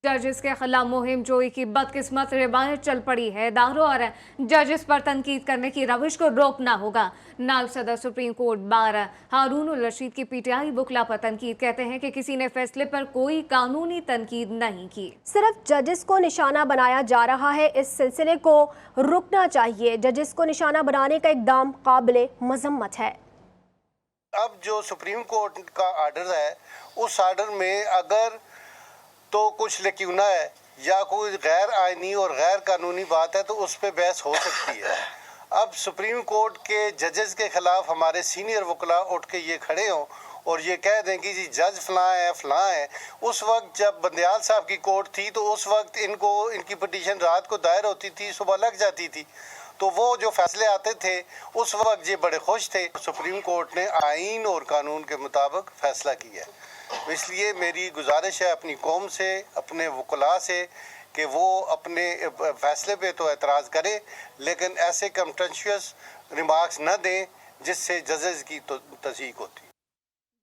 जजेस के खिलाफ मुहिम जोई की बदकिस्मत रिवायत चल पड़ी है। दारों और जजेस पर तनकीद करने की रविश को रोकना होगा। नायब सदर सुप्रीम कोर्ट बार हारून उल रशीद की पीटीआई बुकला पर तनकीद कहते हैं कि किसी ने फैसले पर कोई कानूनी तनकीद नहीं की, सिर्फ जजेस को निशाना बनाया जा रहा है। इस सिलसिले को रुकना चाहिए। जजेस को निशाना बनाने का इकदाम काबिले मजम्मत है। अब जो सुप्रीम कोर्ट का आर्डर है, उस आर्डर में अगर तो कुछ लकीना है या कोई गैर आइनी और गैर कानूनी बात है तो उस पर बहस हो सकती है। अब सुप्रीम कोर्ट के जजेस के खिलाफ हमारे सीनियर वकला उठ के ये खड़े हों और ये कह दें कि जी जज फलां है। उस वक्त जब बंदयाल साहब की कोर्ट थी तो उस वक्त इनकी पिटीशन रात को दायर होती थी, सुबह लग जाती थी, तो वो जो फैसले आते थे उस वक्त ये बड़े खुश थे। सुप्रीम कोर्ट ने आइन और कानून के मुताबिक फैसला किया है। इसलिए मेरी गुजारिश है अपनी कौम से, अपने वकला से, कि वो अपने फैसले पे तो एतराज़ करें लेकिन ऐसे कंटेंशियस रिमार्क्स न दें जिससे जजेस की तो तज़ीक होती है।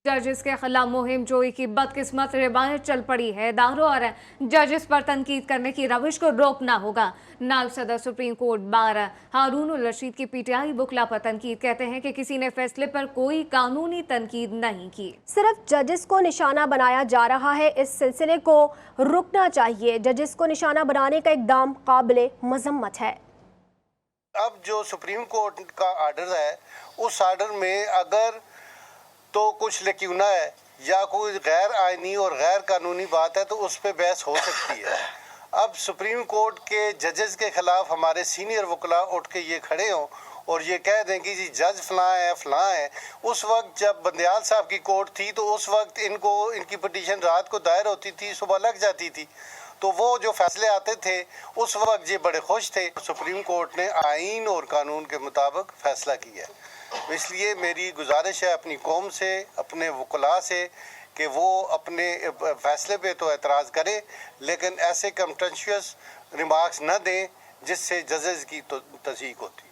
जजेस के खिलाफ मुहिम जोई की बदकिस्मत रिवायत चल पड़ी है। दारों और जजेस पर तनकीद करने की रविश को रोकना होगा। नायब सदर सुप्रीम कोर्ट बार हारून उल रशीद की पीटीआई बुकला पर तनकीद कहते हैं कि किसी ने फैसले पर कोई कानूनी तनकीद नहीं की, सिर्फ जजेस को निशाना बनाया जा रहा है। इस सिलसिले को रुकना चाहिए। जजेस को निशाना बनाने का इकदाम काबिले मजम्मत है। अब जो सुप्रीम कोर्ट का आर्डर है, उस आर्डर में अगर तो कुछ लकीना है या कोई गैर आइनी और गैर कानूनी बात है तो उस पर बहस हो सकती है। अब सुप्रीम कोर्ट के जजेस के खिलाफ हमारे सीनियर वकला उठ के ये खड़े हों और ये कह दें कि जी जज फलां है। उस वक्त जब बंदयाल साहब की कोर्ट थी तो उस वक्त इनकी पिटीशन रात को दायर होती थी, सुबह लग जाती थी, तो वो जो फैसले आते थे उस वक्त ये बड़े खुश थे। सुप्रीम कोर्ट ने आइन और कानून के मुताबिक फैसला किया है। इसलिए मेरी गुजारिश है अपनी कौम से, अपने वकला से, कि वो अपने फैसले पे तो एतराज़ करें लेकिन ऐसे कंटेंशियस रिमार्क्स न दें जिससे जजेस की तो तज़ीक होती है।